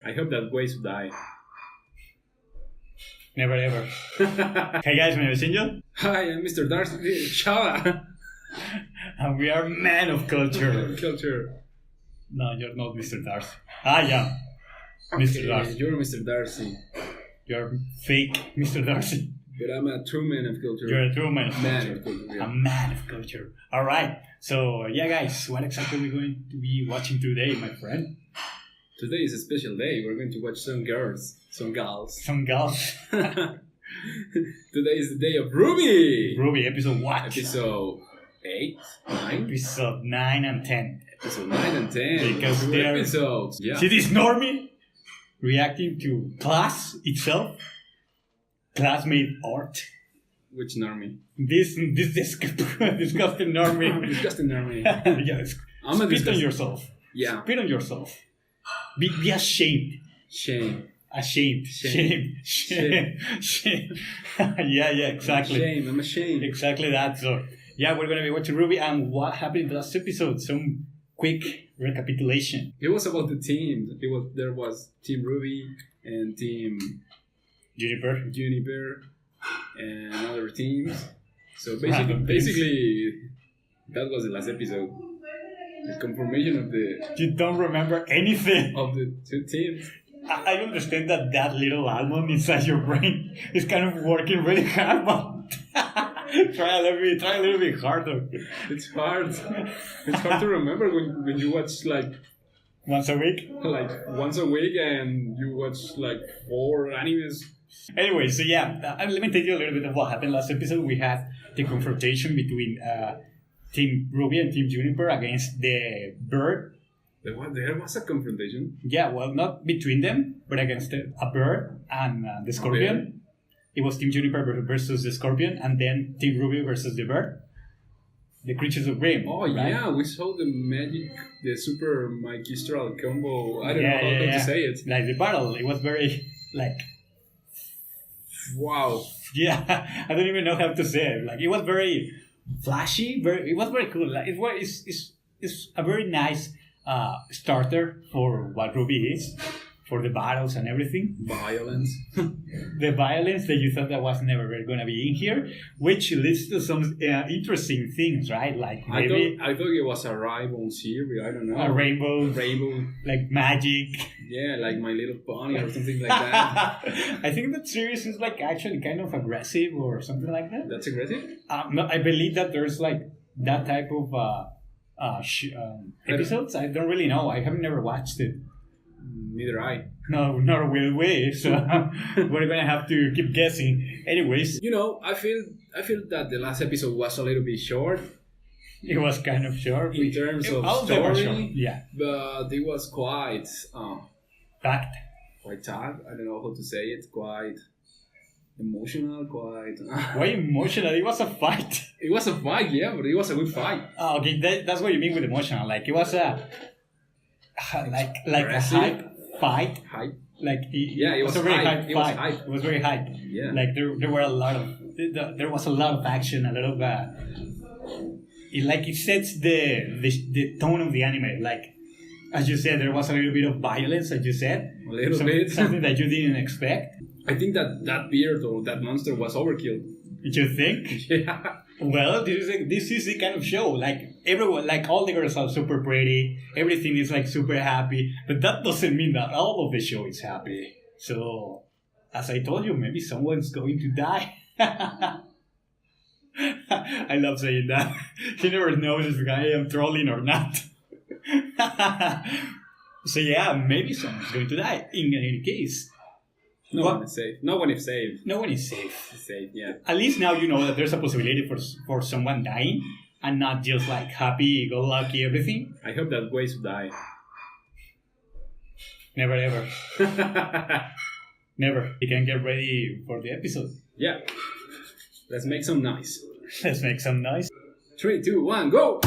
I hope that ways die. Never ever. Hey guys, my name is Angel. Hi, I'm Mr. Darcy Chala. And we are men of culture. Culture. No, you're not Mr. Darcy. Yeah. Mr. Darcy. You're Mr. Darcy. You're fake Mr. Darcy. But I'm a true man of culture. You're a true man of Man culture. of culture, yeah. A man of culture. Alright. So, yeah guys, what exactly are we going to be watching today, my friend? Today is a special day. We're going to watch some girls. Some gals. Some gals. Today is the day of RWBY. RWBY, episode what? Episode 8, 9? Episode 9 and 10. Episode 9 and 10. Because Two they're- episodes. Yeah. See this normie reacting to class itself? Classmate art. Which normie? This disgusting normie. Disgusting normie. Yes. I'm a Spit on disgusting. yourself. Yeah. Spit on yourself. Be ashamed. Shame. Ashamed. Shame. Shame. Yeah, exactly. Shame. I'm ashamed. Exactly that. So, yeah, we're going to be watching RWBY and what happened in the last episode. Some quick recapitulation. It was about the teams. There was Team RWBY and Team Juniper. and other teams. So Random basically, that was the last episode. The confirmation of You don't remember anything. the two teams. I understand that little almond inside your brain is kind of working really hard, but try a little bit harder. It's hard. It's hard to remember when you watch like Once a week. once a week and you watch like 4 animes. Anyway, so yeah, let me tell you a little bit of what happened last episode. We had the confrontation between Team RWBY and Team Juniper against the bird. There was a confrontation. Yeah, well, not between them, but against a bird and the scorpion. It was Team Juniper versus the scorpion, and then Team RWBY versus the bird. The creatures of Grimm. Oh, right? yeah, we saw the super magistral combo. I don't know how to say it. Like the battle, it was very, like, Wow. yeah, I don't even know how to say it. Like, it was very flashy, it was very cool. Like, it's a very nice starter for what RWBY is, for the battles and everything. Violence. The violence that you thought that was never really going to be in here, which leads to some interesting things, right? Like maybe I thought it was a rival series. I don't know. a rainbow, like magic. Yeah, like My Little Pony or something like that. I think that series is like actually kind of aggressive or something like that. That's aggressive? No, I believe that there's like that type of episodes. I don't really know. I have never watched it. Neither I. No, nor will we. So we're gonna have to keep guessing. Anyways, You know, I feel that the last episode was a little bit short it was kind of short. in terms of All they were short. story, Yeah, but it was quite fact. sad. I don't know how to say it. Quite emotional. Quite. Why emotional? It was a fight. It was a fight, yeah, but it was a good fight. Oh, okay, that's what you mean with emotional. Like it was a like a Aggressive. hype fight. Hype. Like Yeah, it was a very hype. hype It was fight. hype. It was very hype. Yeah. Like there were a lot of there was a lot of action, a lot of it sets the tone of the anime. Like as you said, there was a little bit of violence. As you said, A little bit. something that you didn't expect. I think that beard or that monster was overkill. Did you think? Yeah. Well, this is the kind of show. Like everyone, like all the girls are super pretty. Everything is like super happy, but that doesn't mean that all of the show is happy. So, as I told you, maybe someone's going to die. I love saying that. You never know if I am trolling or not. So yeah, maybe someone's going to die. In any case, No one is safe. No one is safe. no one is safe. It's safe, yeah. At least now you know that there's a possibility for someone dying and not just like happy, go lucky, everything. I hope that ways die. Never ever. Never. You can get ready for the episode. Yeah. Let's make some noise. Let's make some noise. 3, 2, 1, go!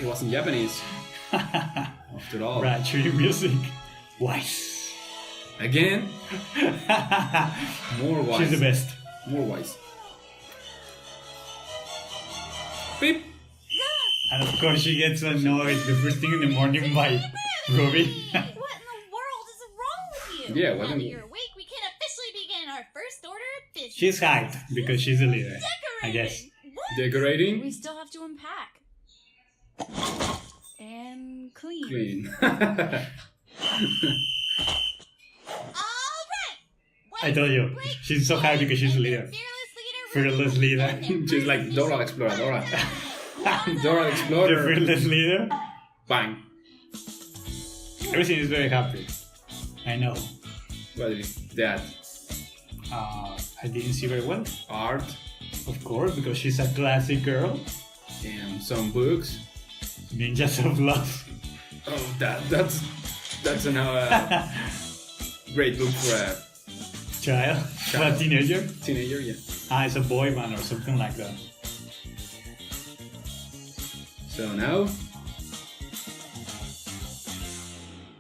It was in Japanese. After all. Right, true music. Wise. Again, more wise. She's the best. More wise. Beep. And of course she gets annoyed the first thing in the morning by RWBY. What in the world you. Yeah, Now that you're awake, we can officially begin our first order of business. She's hyped because she's the leader, I guess. What? Decorating. We still have to unpack. And clean. Clean. Alright! I told you, she's so happy because she's the leader. Fearless leader. She's like Dora Explorer. Dora The Explorer. fearless leader. Bang. Everything is very happy. I know. What is that? I didn't see very well. Art Of course, because she's a classy girl. and some books. Ninjas of Love. Oh, that's another great book for a Child. A teenager. teenager. Yeah. It's a boy band or something like that. So now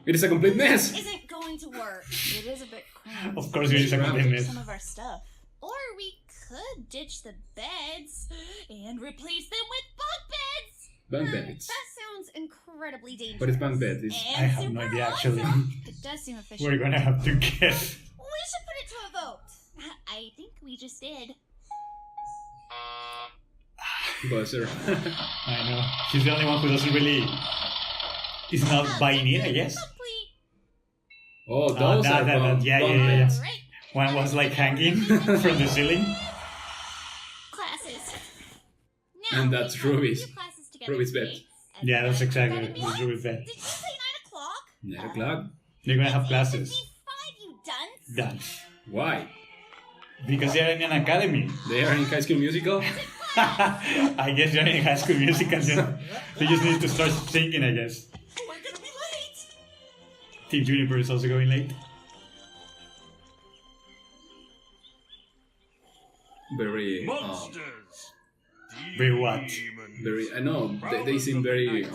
it is a complete mess. Isn't going to work. It is a bit cramped. Of course, it is a complete mess. Some of our stuff. Or we could ditch the beds and replace them with bunk beds. Bunk beds. That sounds incredibly dangerous. What is bunk bed? And I have no super idea actually. awesome. It does seem efficient. We're gonna have to guess. We should put it to a vote. I think we just did. Buzzer. I know. She's the only one who doesn't really. Is not buying it, I guess. Complete. Oh, those are bunk yeah. beds. Right. One was like hanging from the ceiling. Classes. Now, And that's we have Ruby's. two classes together Ruby's today, bed. and Yeah, that's then exactly we're gonna it. It's be- Ruby's bed. Did you say 9 o'clock? 9 o'clock. They're gonna have classes. 55, you dunce. Dance. Why? Because they're in an academy. They are in High School Musical. I guess they're in High School Musical. They just need to start singing, I guess. We're gonna be late. Team Juniper is also going late. Very, Monsters! Very what? Demons. very. I know they seem very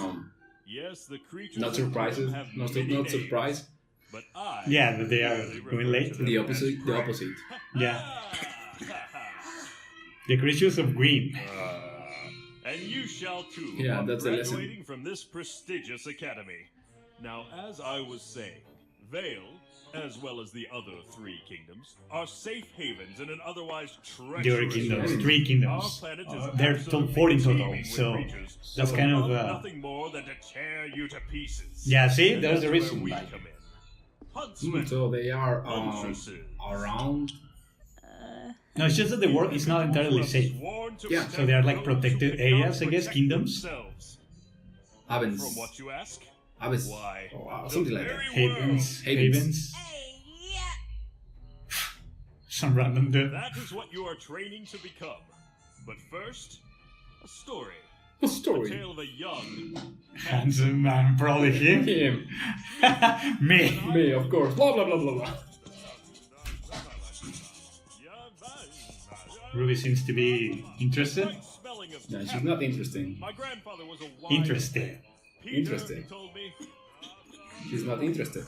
Yes, the creatures not of surprised. Grimm have Not many names, surprised. But I Yeah, that they are rarely going refer late. to them The as opposite. The Grimm. opposite. Yeah. The creatures of Grimm. And you shall too. Yeah, upon that's a lesson. graduating from this prestigious academy. Now, as I was saying, Vale, as well as the other 3 kingdoms, are safe havens in an otherwise treacherous The other kingdoms. area. 3 Our kingdoms. planet is They're absolutely 4 in total, teeming with so creatures that's who kind of, want nothing more than to tear you to pieces. Yeah, see, And there's the where reason we why. come in. Huntsmen, So they are huntresses, around. No, it's just that the world is not entirely safe. sworn to Yeah. protect So they are like those who protected cannot areas, I guess, protect kingdoms. themselves. Havens. From what you ask? Havens. Why? Oh, the something like that. very Havens. Havens. Havens. Hey, yeah. Some random dude. That is what you are training to become. But first, a story. A A story. tale of a young, Handsome man, probably him. Him. Me. Me, of course. Blah blah blah blah blah. Ruby seems to be interested. smelling of No, she's pepper. not interesting. My grandfather was a wise Interested. man. Peter Interested. told me. She's not interested.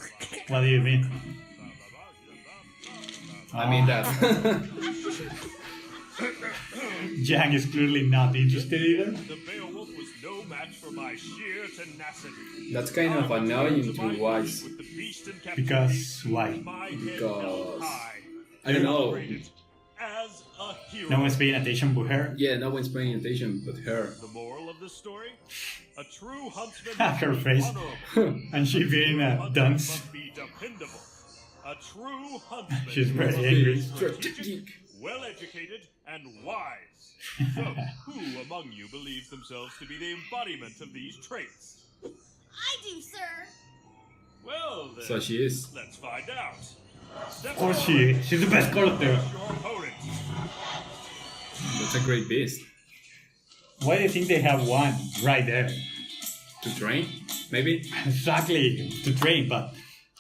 What do you mean? I mean that. Yang is clearly not interested either. The Beowulf was no match for my sheer tenacity. That's kind of annoying to Wise. With the beast in captivity, Because why? my head Because- held high. I don't know. As a hero. No one's paying attention but her. Yeah, no one's paying attention but her. The moral of this story? A true huntsman Her must be face. honorable. And she being a Huntsman dunce. must be dependable. A true huntsman She's very must be angry. strategic, well-educated, and wise. So, who among you believes themselves to be the embodiment of these traits? I do, sir. Well, then, So she is. let's find out. Step Of course forward. she's the best character. Your opponent. That's a great beast. Why do you think they have one right there? To train? Maybe? Exactly, to train, but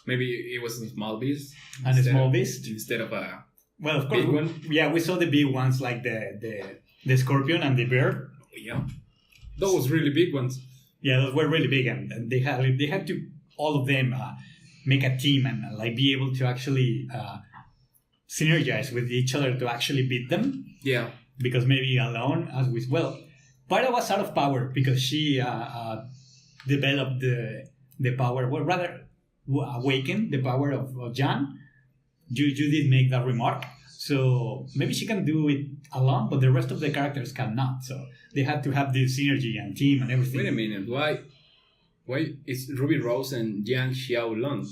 Maybe it was a small beast. And a instead small of- beast? Instead of a. well, of course, Big one? yeah, we saw the big ones like the scorpion and the bear. Yeah. Those really big ones. Yeah, those were really big, and they had to all of them make a team and like be able to actually synergize with each other to actually beat them. Yeah. Because maybe alone, as we Pyra was out of power because she developed the power. Well, rather awaken the power of Jan. You did make that remark. So maybe she can do it alone, but the rest of the characters cannot. So they had to have this synergy and team and everything. Wait a minute. Why is Ruby Rose and Yang Xiaolong?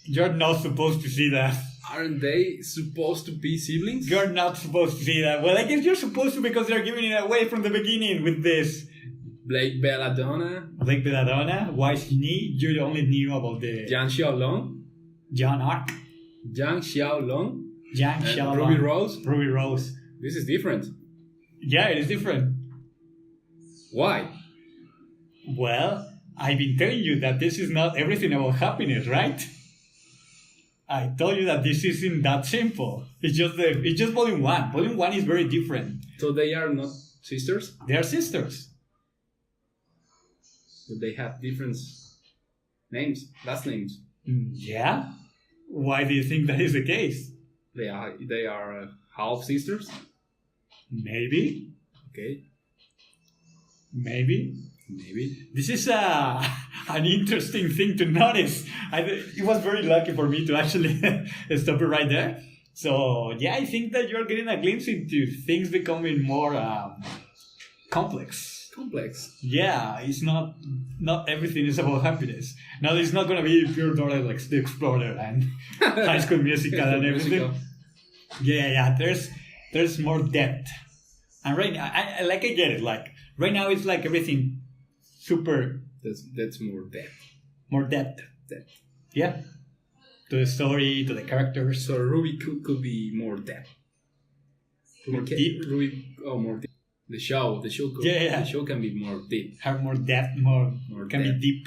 You're not supposed to see that. Aren't they supposed to be siblings? You're not supposed to see that. Well, I guess you're supposed to because they're giving it away from the beginning with this. Blake Belladonna, Like Belladonna, Wise Knee, you only knew about the Yang Xiaolong, John Arc, Yang Xiaolong, Yang and Xiaolong, Ruby Rose. Ruby Rose. This is different. Yeah, it is different. Why? Well, I've been telling you that this is not everything about happiness, right? I told you that this isn't that simple. It's just volume 1. Volume 1 is very different. So they are not sisters, They are sisters. but they have different names, last names. Yeah? Why do you think that is the case? They are half sisters. Maybe. Okay, Maybe. maybe. This is an interesting thing to notice. It was very lucky for me to actually stop it right there. So, yeah, I think that you're getting a glimpse into things becoming more complex. Complex. Yeah, it's not everything is about happiness. Now, it's not going to be pure Dora like the Explorer and High School Musical and everything. Yeah, there's more depth. And right now, I get it. Like, right now, it's like everything super... That's more depth. More depth. Depth. Yeah. To the story, to the characters. So Ruby could be more depth. More deep. Ruby, more deep. The show could, Yeah. The show can be more deep. Have more depth, more can depth. be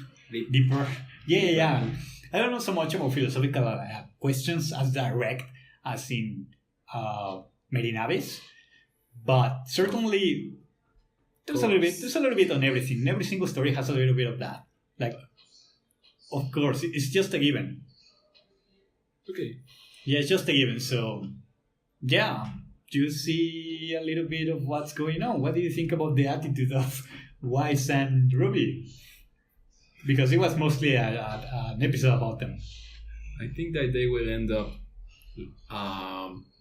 deeper. Yeah. I don't know so much about philosophical questions as direct as in Merinaves, but certainly there's a little bit on everything. Every single story has a little bit of that. Like, of course, it's just a given. Okay. Yeah, it's just a given. So, yeah, you see a little bit of what's going on. What do you think about the attitude of Wise and Ruby? Because it was mostly an episode about them. I think that they will end up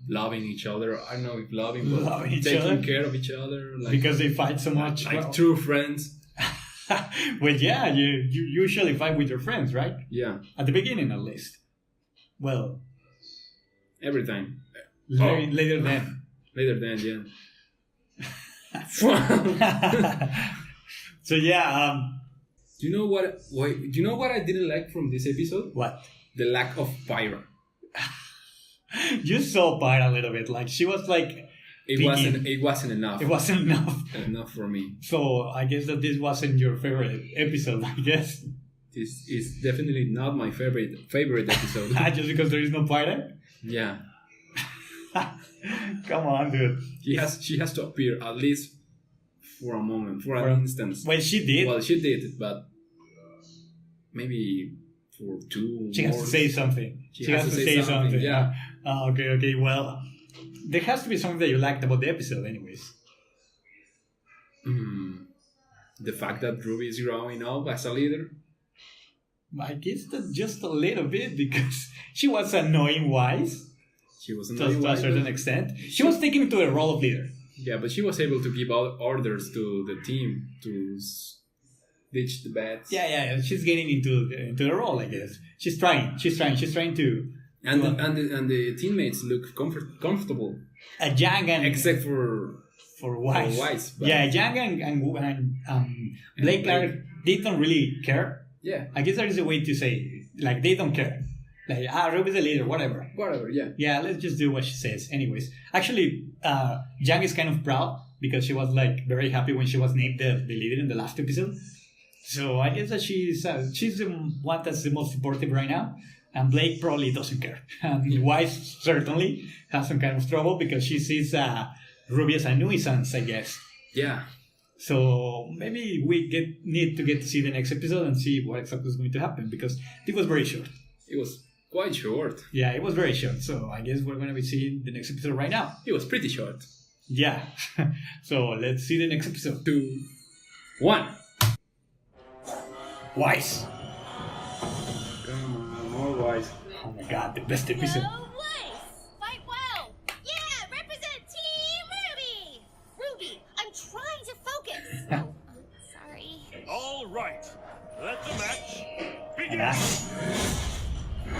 loving each other. I don't know if loving, but Loving each taking other? care of each other. Like, Because they fight so much. like true friends. Well, yeah, you usually fight with your friends, right? Yeah, At the beginning, at least. Well, every time. later then. Later then, yeah. So yeah, Do you know what? Do you know what I didn't like from this episode? what? The lack of Pyra. You saw Pyra a little bit. Like, she was like... It wasn't enough. It wasn't enough. Enough for me. So I guess that this wasn't your favorite episode, I guess. This is definitely not my favorite episode. Just because there is no Pyra? Yeah, Come on, dude. she has to appear at least for a moment, for an instance. Well, she did. Well, she did, but maybe for two. She has to say something. She has to say something. Yeah. Oh, okay. Well, there has to be something that you liked about the episode, anyways. The fact that Ruby is growing up as a leader. I guess that just a little bit because she was annoying Wise She wasn't to a certain extent. She was taken into the role of leader. Yeah, but she was able to give out orders to the team to ditch the bats. Yeah. She's getting into the role, I guess. She's trying to. And the teammates look comfortable. Yang and Except for Wise. For Wise, but- Yeah, Yang and Blake Clark, they don't really care. Yeah. I guess there is a way to say, like, they don't care. Like, Ruby's the leader, whatever. Whatever, yeah. Yeah, let's just do what she says. Anyways, actually, Yang is kind of proud because she was, like, very happy when she was named the leader in the last episode. So I guess that she's the one that's the most supportive right now. And Blake probably doesn't care. And Wise certainly has some kind of trouble because she sees Ruby as a nuisance, I guess. Yeah. So maybe we need to get to see the next episode and see what exactly is going to happen because it was very short. It was quite short. Yeah, it was very short. So I guess we're going to be seeing the next episode right now. It was pretty short. Yeah. So let's see the next episode. 2, 1. Wise. Come on, more wise. Oh my god, the best episode. No way! Fight well! Yeah! Represent Team Ruby! Ruby, I'm trying to focus! Sorry. All right, let the match begin. Yeah.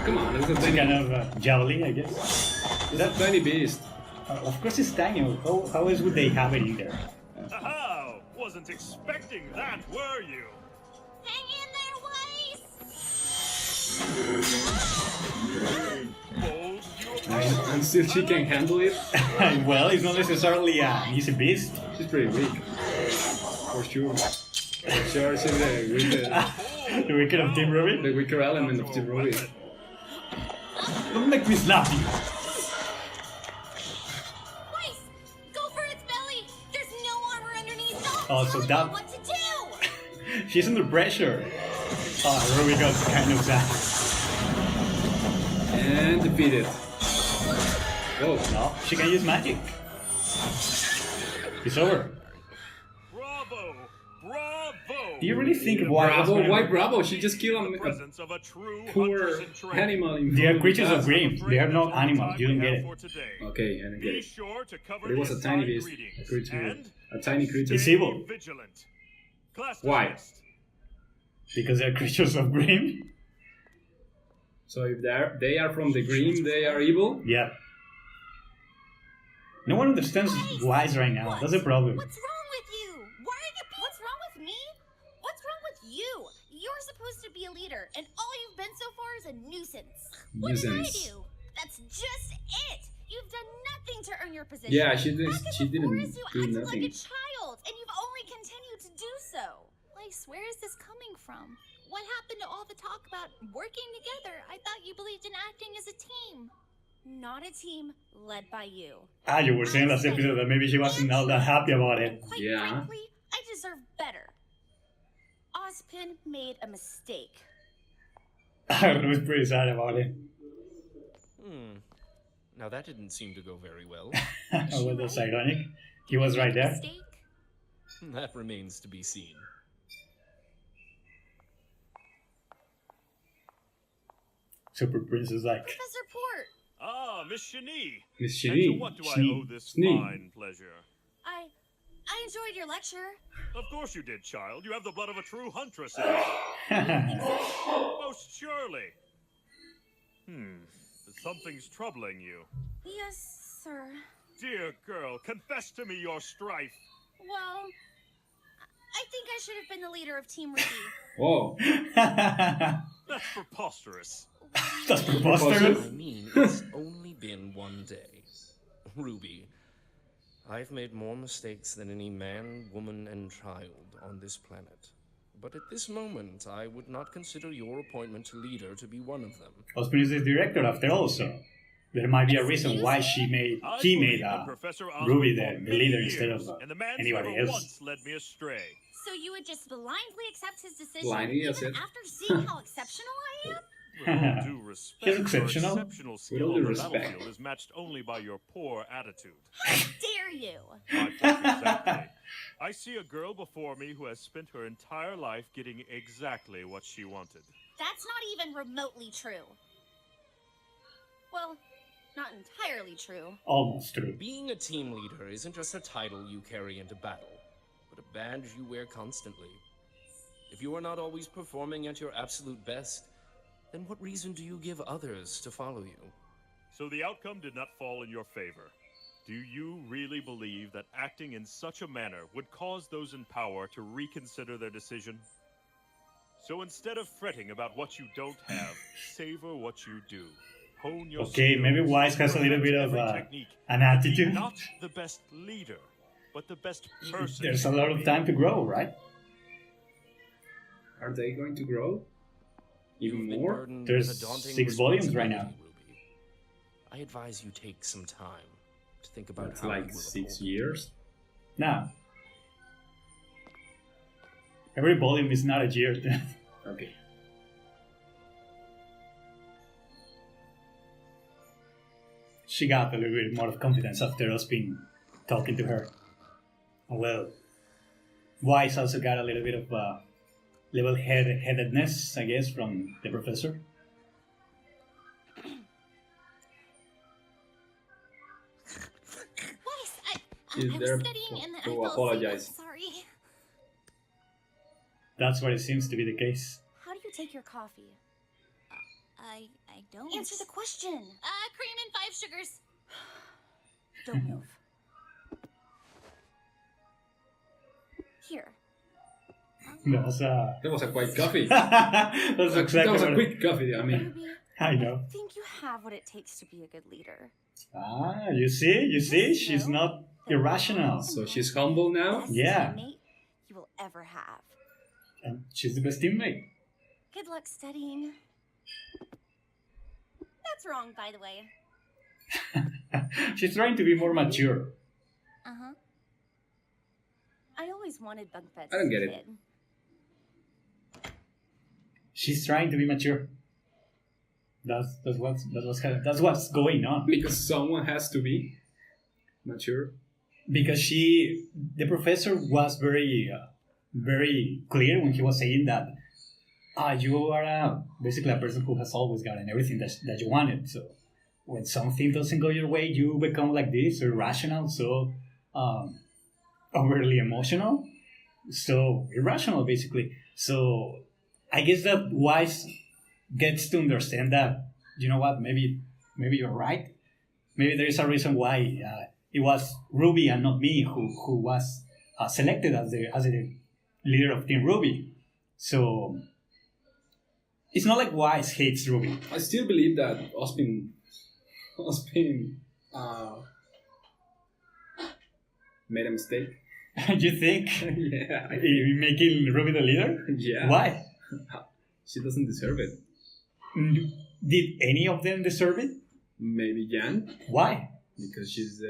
Come on, it's a It's tiny, kind of jowly, I guess. it's a tiny beast. Of course it's tiny. How else would they have it in there? Aha! Wasn't expecting that, were you? Hang in there, Weiss! Bold you And still she can handle it. Well, it's not necessarily an easy beast. She's pretty weak. For sure. For sure, she's The wicked of Team Ruby? the weaker element of Team Ruby. Don't make me slap you. Weiss! Go for its belly! There's no armor underneath! No, Oh, so tell me that- what to do! She's under pressure. Oh, Ruby got kind of sad. And defeated. Whoa. No, she can use magic. It's over. Bravo! Bravo! Do you really think why? Bravo, why bravo? She just killed a Presence of a true poor huntress in training. animal in They are front creatures of us. Grimm. They are not animals. You don't get it. Okay, I don't get Be it. sure to cover But it was the a tiny assigned beast. readings. A creature. And A tiny creature. It's evil. vigilant. Class Why? dismissed. Because they're creatures of Grimm? So if they are from the Grimm, they are evil? Yeah. No one understands Wise right now. That's the problem. What's wrong with you? Why are you being... What's wrong with me? What's wrong with you? You're supposed to be a leader, and all you've been so far is a nuisance. What did I Nuisance. do? That's just it. You've done nothing to earn your position. Yeah, she Back in didn't the forest, you do acted nothing. like a child, and you've only continued to do so. Weiss, where is this coming from? What happened to all the talk about working together? I thought you believed in acting as a team. Not a team led by you. Ah, you were saying last episode that maybe she wasn't all that happy about it. And quite Yeah. frankly, I deserve better. Ozpin made a mistake. I was pretty sad about it. Now that didn't seem to go very well. Oh, well, that's ironic. He was right there. Mistake? That remains to be seen. Super Princess like, Professor Port, Ah, Miss Shani. Miss And to Shani. what do I Shani. owe this Shani. fine pleasure? I enjoyed your lecture. Of course you did, child. You have the blood of a true huntress in you. Most surely. Something's troubling you. Yes, sir. Dear girl, confess to me your strife. Well, I think I should have been the leader of Team Ruby. Whoa. That's preposterous. That's I preposterous. mean, it's only been one day. Ruby, I've made more mistakes than any man, woman, and child on this planet. But at this moment, I would not consider your appointment to leader to be one of them. Osprey is the director after all, so there might be a reason why he made Professor Ruby Osborne the for leader many instead years, of and the man anybody never else. once led me astray. So you would just blindly accept his decision Blindly, even yes, yes. after seeing how exceptional I am? With all due respect, He's exceptional. your exceptional With skill all on due the respect. battlefield is matched only by your poor attitude. How dare you? I put it exactly. I see a girl before me who has spent her entire life getting exactly what she wanted. That's not even remotely true. Well, not entirely true. Almost true. Being a team leader isn't just a title you carry into battle, but a badge you wear constantly. If you are not always performing at your absolute best, then what reason do you give others to follow you? So the outcome did not fall in your favor. Do you really believe that acting in such a manner would cause those in power to reconsider their decision? So instead of fretting about what you don't have, savor what you do. Hone your Okay, skills, maybe Wise has a little bit of every technique, an and be attitude. not the best leader, but the best person. There's a lot of time to grow, right? Are they going to grow? Even You've been more? burdened There's with a daunting 6 volumes right now. responsibility, Ruby. I advise you take some time to think about That's how like you will 6 uphold it. years. Nah. Every volume is not a year. Okay. She got a little bit more of confidence after us being talking to her. Well, Wise also got a little bit of level-headedness, I guess, from the professor. Weiss, She's I there was studying and then to I fell apologize. asleep. Sorry. That's what it seems to be the case. How do you take your coffee? I don't. Answer the question. Cream and 5 sugars. Don't move. Here. That was That was a quick coffee. That's exactly That was a what quick coffee. I mean, Ruby, I know. I think you have what it takes to be a good leader. Ah, you see, she's not irrational, so she's humble now. Best Yeah. teammate you will ever have. and she's the best teammate. Good luck studying. That's wrong, by the way. She's trying to be more mature. Uh-huh. I always wanted bunk beds. I don't as a get it. kid. She's trying to be mature. That's what's going on. Because someone has to be mature. Because the professor was very clear when he was saying that you are basically a person who has always gotten everything that you wanted. So when something doesn't go your way, you become like this, irrational, so overly emotional, so irrational, basically. So I guess that Wise gets to understand that, you know what, maybe you're right. Maybe there is a reason why it was Ruby and not me who was selected as the leader of Team Ruby. So it's not like Wise hates Ruby. I still believe that Ospin made a mistake. You think? Yeah. Making Ruby the leader? Yeah. Why? She doesn't deserve it. Did any of them deserve it? Maybe Jan, Why? because she's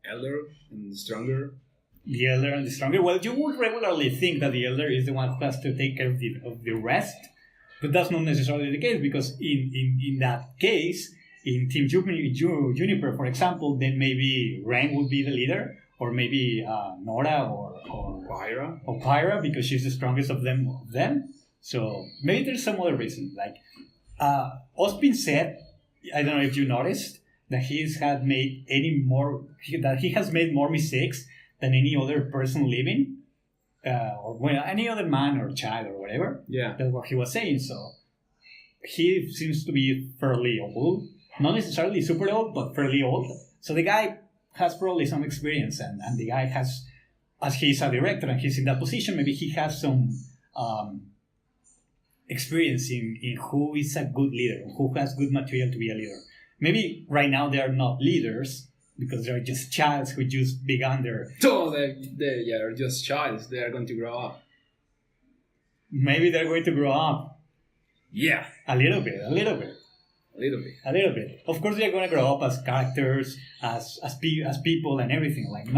elder and stronger. The elder and the stronger? Well, you would regularly think that the elder is the one who has to take care of the rest, but that's not necessarily the case, because in that case, in Team Juniper, for example, then maybe Ren would be the leader, or maybe Nora or Pyra, because she's the strongest of them. So maybe there's some other reason. Like Ospin said, I don't know if you noticed, that he has made more mistakes than any other person living, or any other man or child or whatever. Yeah. That's what he was saying. So he seems to be fairly old, not necessarily super old, but fairly old. So the guy has probably some experience, and the guy has, as he's a director and he's in that position, maybe he has some experience in who is a good leader, who has good material to be a leader. Maybe right now they are not leaders because they're just childs who just began their... So they're just childs. They are going to grow up. Maybe they're going to grow up. Yeah. A little bit. A little bit. Of course, they're going to grow up as characters, as people and everything. Like,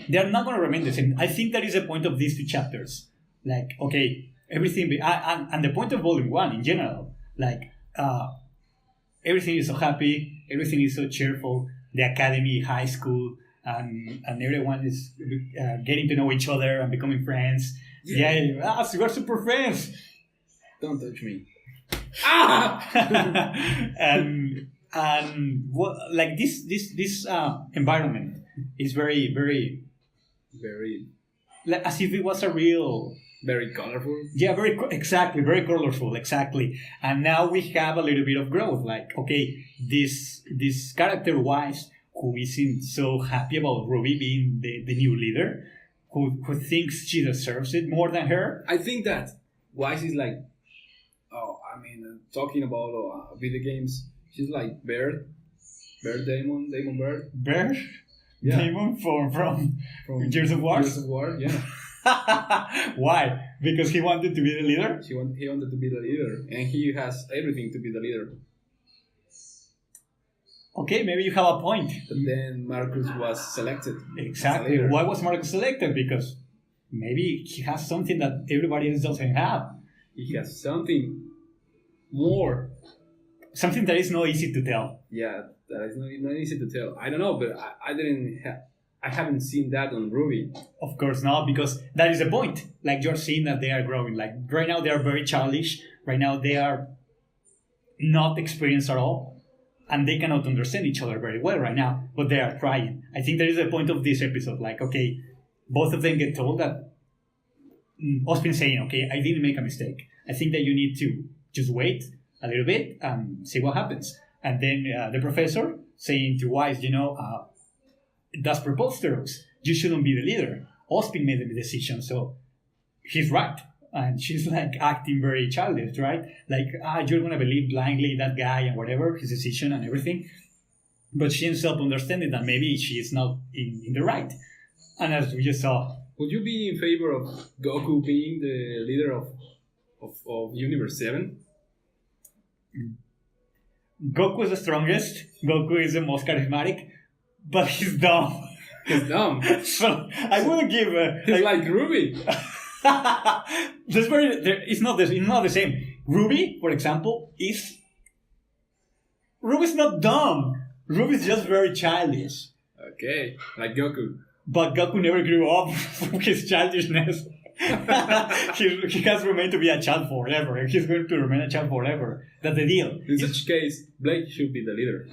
they're not going to remain the same. I think that is the point of these 2 chapters. Like, okay, everything... and the point of Volume 1 in general. Like, everything is so happy. Everything is so cheerful. The academy, high school, and everyone is getting to know each other and becoming friends. Yeah, we're super friends. Don't touch me. and what, like this environment is very, very, Very, like, as if it was a real... very colorful. Yeah, very colorful, exactly. And now we have a little bit of growth. Like, okay, this character Wise, who isn't so happy about Ruby being the new leader, who thinks she deserves it more than her. I think that Wise is like, talking about video games, she's like Bird Damon Bird. Bird? Yeah. Damon from Gears of War? Gears of War, yeah. Why? Because he wanted to be the leader? He wanted to be the leader, and he has everything to be the leader. Okay, maybe you have a point. But then Marcus was selected. Exactly. Why was Marcus selected? Because maybe he has something that everybody else doesn't have. He has something more. Something that is not easy to tell. Yeah, that is not easy to tell. I don't know, but I didn't I haven't seen that on RWBY. Of course not, because that is the point. Like, you're seeing that they are growing. Like, right now they are very childish. Right now they are not experienced at all. And they cannot understand each other very well right now, but they are trying. I think there is a point of this episode. Like, okay, both of them get told that Ospin saying, okay, I didn't make a mistake. I think that you need to just wait a little bit and see what happens. And then the professor saying to Wise, that's preposterous. You shouldn't be the leader. Ospin made the decision, so he's right. And she's like acting very childish, right? Like, you're going to believe blindly that guy and whatever, his decision and everything. But she ends up understanding that maybe she is not in the right. And as we just saw, would you be in favor of Goku being the leader of Universe 7? Goku is the strongest. Goku is the most charismatic, but he's dumb. He's dumb. So I wouldn't give. He's like RWBY. It's not the same. RWBY, for example, RWBY's not dumb. RWBY's just very childish. Okay, like Goku. But Goku never grew up from his childishness. he has remained to be a child forever. He's going to remain a child forever. That's the deal. In such case, Blake should be the leader.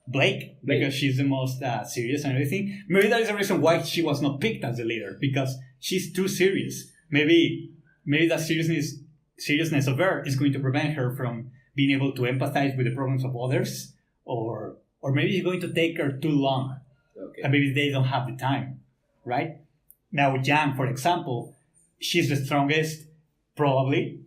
Blake, because she's the most serious and everything. Maybe that is the reason why she was not picked as the leader, because she's too serious. Maybe that seriousness of her is going to prevent her from being able to empathize with the problems of others, or maybe it's going to take her too long. Okay. And maybe they don't have the time, right? Now, Yang, for example, she's the strongest, probably.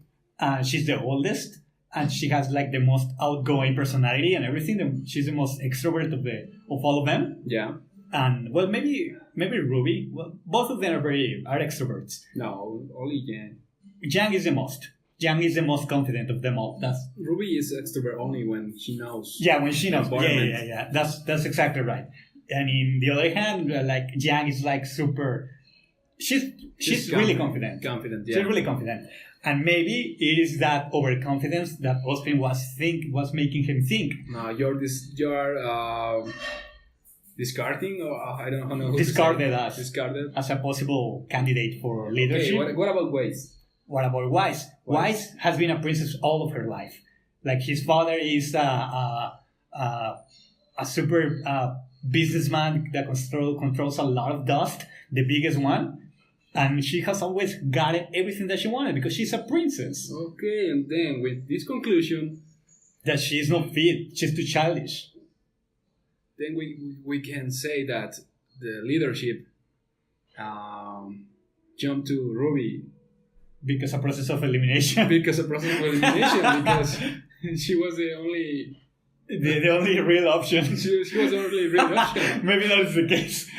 She's the oldest, and she has like the most outgoing personality and everything. She's the most extrovert of all of them. Yeah. And well, maybe RWBY. Well, both of them are extroverts. No, only Yang. Yang is the most. Yang is the most confident of them all. That's RWBY is extrovert only when she knows. Yeah, when she knows. Environment. Yeah. That's exactly right. And in the other hand, like Yang is like super. She's really confident. Confident, yeah. She's really confident. And maybe it is that overconfidence that Ospin was making him think. No, you're discarding, or I don't know. Discarded as a possible candidate for leadership. Okay, what about Wise? What about Wise? Wise has been a princess all of her life. Like, his father is a super businessman that controls a lot of dust, the biggest one. And she has always gotten everything that she wanted because she's a princess. Okay, and then with this conclusion, that she is not fit, she's too childish. Then we can say that the leadership jumped to RWBY because a process of elimination. Because she was the only. The only real option. She was the only real option. Maybe that is the case.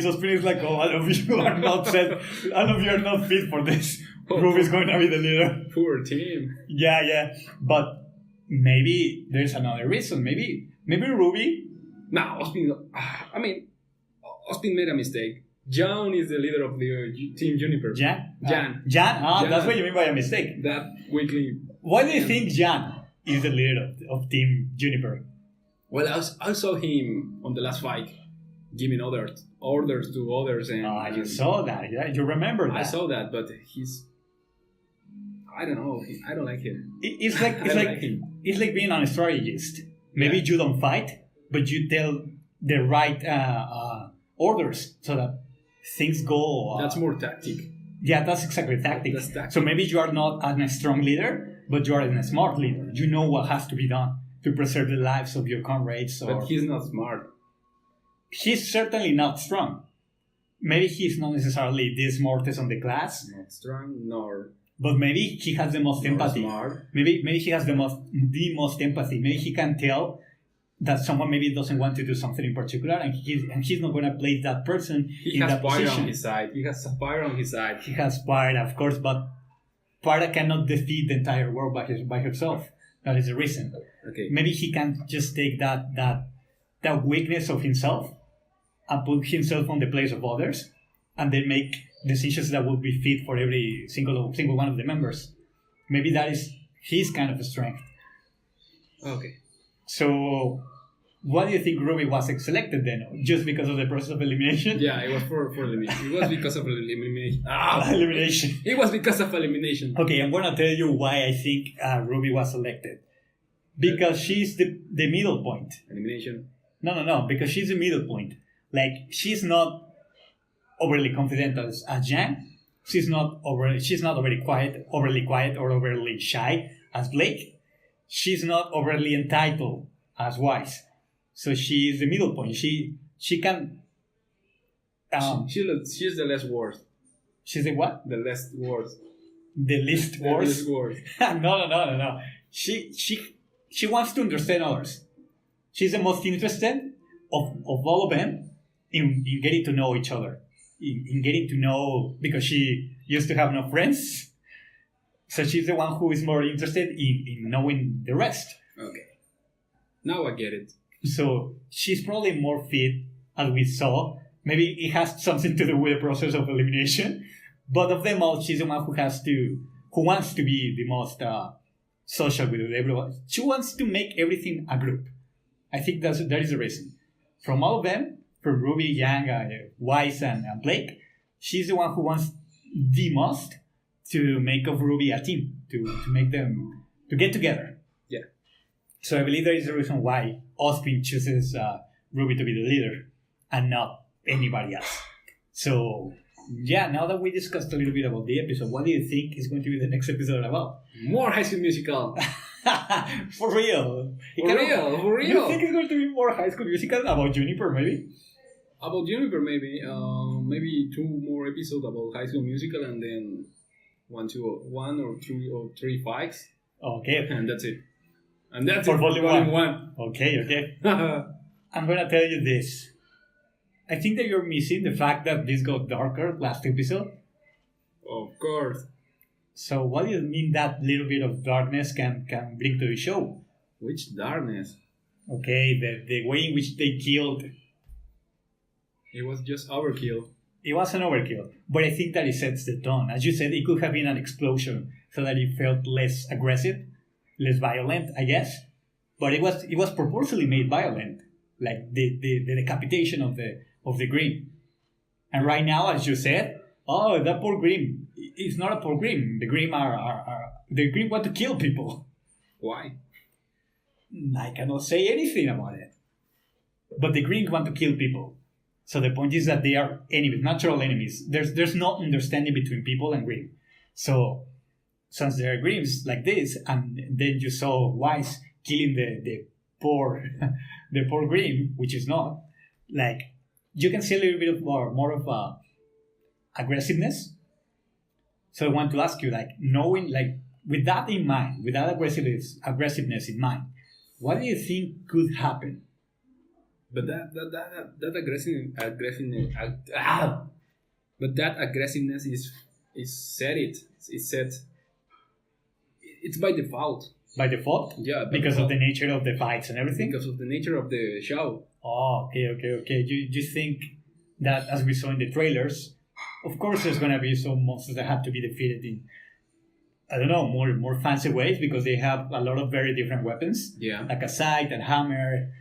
Ospin is like, all of you are not set. All of you are not fit for this. RWBY is going to be the leader. Poor team. Yeah. But maybe there's another reason. Maybe RWBY. No, Ospin made a mistake. Jan is the leader of the Team Juniper. Jan. Jan. That's what you mean by a mistake. That weekly. Why do you think Jan is the leader of Team Juniper? Well, I saw him on the last fight giving orders to others, and you saw that, yeah? You remember that? I saw that, but I don't know. I don't like him. It's like being a strategist. Maybe you don't fight, but you tell the right orders so that things go. That's more tactic. Yeah, that's exactly tactic. That's tactic. So maybe you are not a strong leader, but you are a smart leader. You know what has to be done to preserve the lives of your comrades. But he's not smart. He's certainly not strong. Maybe he's not necessarily the smartest on the class. Not strong, nor. But maybe he has the most empathy. Smart. Maybe he has the most empathy. Maybe he can tell that someone maybe doesn't want to do something in particular, and he's not going to place that person in that position. He has fire on his side. He has fire, of course, but Sparta cannot defeat the entire world by himself. That is the reason. Okay. Maybe he can just take that weakness of himself and put himself on the place of others, and then make decisions that will be fit for every single one of the members. Maybe that is his kind of strength. Okay. So why do you think Ruby was selected then? Just because of the process of elimination? Yeah, it was for elimination. It was because of elimination. Ah, Elimination. it was because of elimination. Okay, I'm gonna tell you why I think Ruby was selected. Because she's the middle point. Elimination. No, because she's the middle point. Like, she's not overly confident as Yang. She's not overly quiet or overly shy as Blake. She's not overly entitled as Wise. So she is the middle point. She can. She's the less worst. She's the what? The less worst. The least The worst. least worst. No. She wants to understand others. She's the most interested of all of them in getting to know each other. In getting to know, because she used to have no friends. So she's the one who is more interested in knowing the rest. Okay. Now I get it. So she's probably more fit, as we saw. Maybe it has something to do with the process of elimination. But of them all, she's the one who wants to be the most social with everyone. She wants to make everything a group. I think that is the reason. From all of them, from Ruby, Yang, Wise, and Blake, she's the one who wants the most to make of RWBY a team, to make them to get together. Yeah. So I believe that is the reason why Austin chooses RWBY to be the leader and not anybody else. So yeah, now that we discussed a little bit about the episode, what do you think is going to be the next episode about? More High School Musical. For real. For real. You think it's going to be more High School Musical about Juniper, maybe? About Juniper, maybe. Maybe 2 more episodes about High School Musical, and then one or three fights. Okay. And that's it. And that's For it. volume 1. Okay. I'm going to tell you this. I think that you're missing the fact that this got darker last episode. Of course. So what do you mean that little bit of darkness can bring to the show? Which darkness? Okay, the way in which they killed. It was just overkill. It was an overkill, but I think that it sets the tone. As you said, it could have been an explosion so that it felt less aggressive, less violent, I guess. But it was purposely made violent, like the decapitation of the Grimm. And right now, as you said, oh, that poor Grimm. It's not a poor Grimm. The Grimm the Grimm want to kill people. Why? I cannot say anything about it. But the Grimm want to kill people. So the point is that they are enemies, natural enemies. There's no understanding between people and Grimm. So since there are Grimms like this, and then you saw Wise killing the poor Grimm, which is not, like, you can see a little bit of more of aggressiveness. So I want to ask you, like, knowing, like, with that in mind, with that aggressiveness in mind, what do you think could happen? But that aggressiveness is set. It's by default. By default? Yeah. Because of the nature of the fights and everything? Because of the nature of the show. Oh, okay. You think that, as we saw in the trailers, of course there's going to be some monsters that have to be defeated in, I don't know, more fancy ways, because they have a lot of very different weapons. Yeah. Like a scythe and hammer,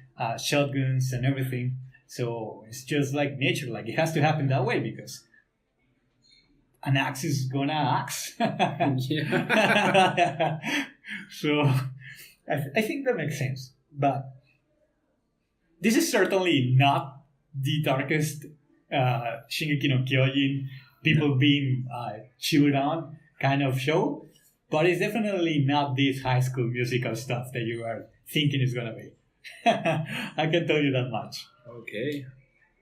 shotguns and everything. So it's just like nature. Like, it has to happen that way because an axe is gonna axe. Yeah. So I think that makes sense. But this is certainly not the darkest Shingeki no Kyojin, people being chewed on kind of show. But it's definitely not this High School Musical stuff that you are thinking it's gonna be. I can tell you that much. Okay.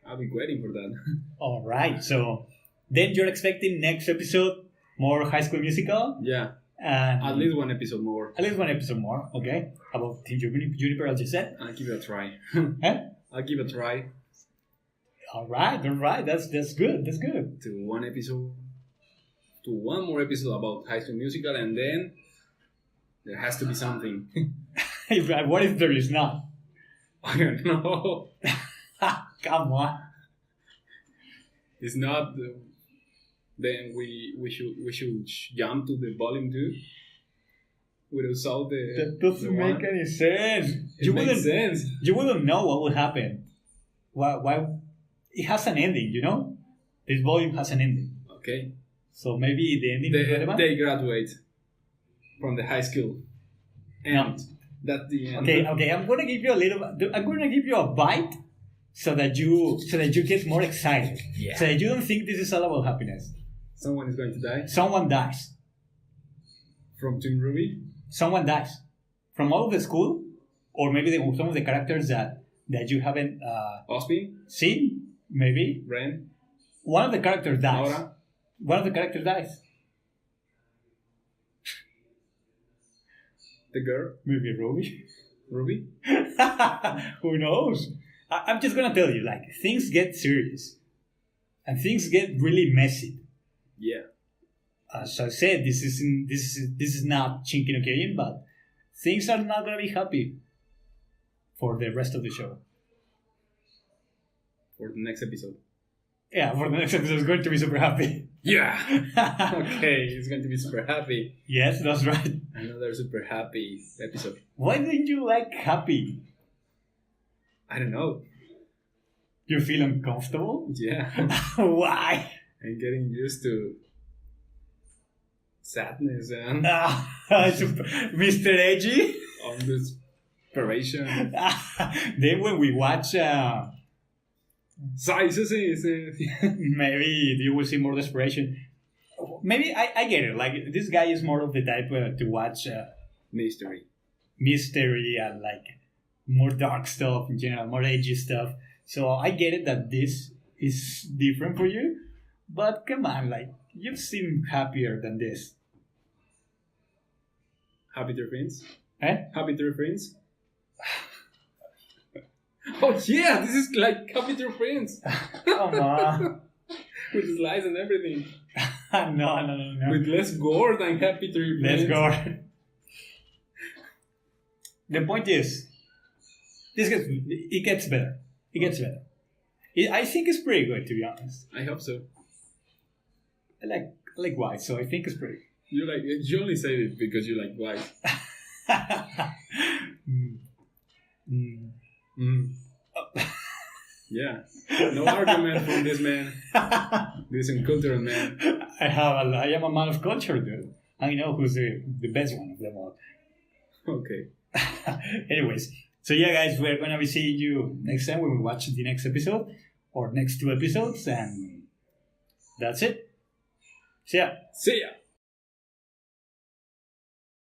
I'll be waiting for that. All right. So then you're expecting next episode more High School Musical? Yeah. And At least one episode more. At least one episode more, okay? About Team Juniper, as you said. I'll give it a try. Huh? I'll give it a try. All right. That's good. That's good. To one more episode about High School Musical, and then there has to be something. What if there is not? I don't know. Come on. It's not. Then we should jump to the volume 2. without the. That doesn't the make one. any sense. It makes sense. You wouldn't know what would happen. Why? It has an ending, you know. This volume has an ending, Okay. so maybe the ending is relevant. They graduate from the high school. And that's the end. Okay. I'm gonna give you I'm gonna give you a bite, so that you get more excited. Yeah. So that you don't think this is all about happiness. Someone is going to die Someone dies. from Team RWBY. Someone dies from all of the school, or maybe some of the characters that you haven't Ospin, seen. Maybe Ren, one of the characters dies. Nora. One of the characters dies. The girl, Maybe Ruby. Ruby. Who knows? I'm just gonna tell you, like, things get serious, and things get really messy. Yeah. As I said, this is not Chinky no Kyojin, but things are not gonna be happy for the rest of the show. For the next episode. Yeah, for the next episode, it's going to be super happy. Yeah. Okay, it's going to be super happy. Yes, that's right. Another super happy episode. Why don't you like happy? I don't know. You feel uncomfortable? Yeah. Why? I'm getting used to sadness and Mr. Edgy? all this inspiration. Then when we watch... maybe you will see more desperation. Maybe I get it. Like, this guy is more of the type to watch Mystery. mystery and like more dark stuff in general, more edgy stuff. So I get it that this is different for you, but come on, like, you seem happier than this. Happy Tree Friends? Eh? Happy Tree Friends? Oh yeah, this is like Happy Tree Friends. Come on. With slides and everything. No. With less gore than Happy Tree Friends. Let's go. The point is, it gets better. It gets better. I think it's pretty good, to be honest. I hope so. I like white, so I think it's pretty. You only say it because you like white. Yeah. No argument from this man. This uncultured man. I am a man of culture, dude. I know who's the best one of them all. Okay. Anyways, so yeah, guys, we're gonna be seeing you next time when we watch the next episode or next 2 episodes, and that's it. See ya. See ya.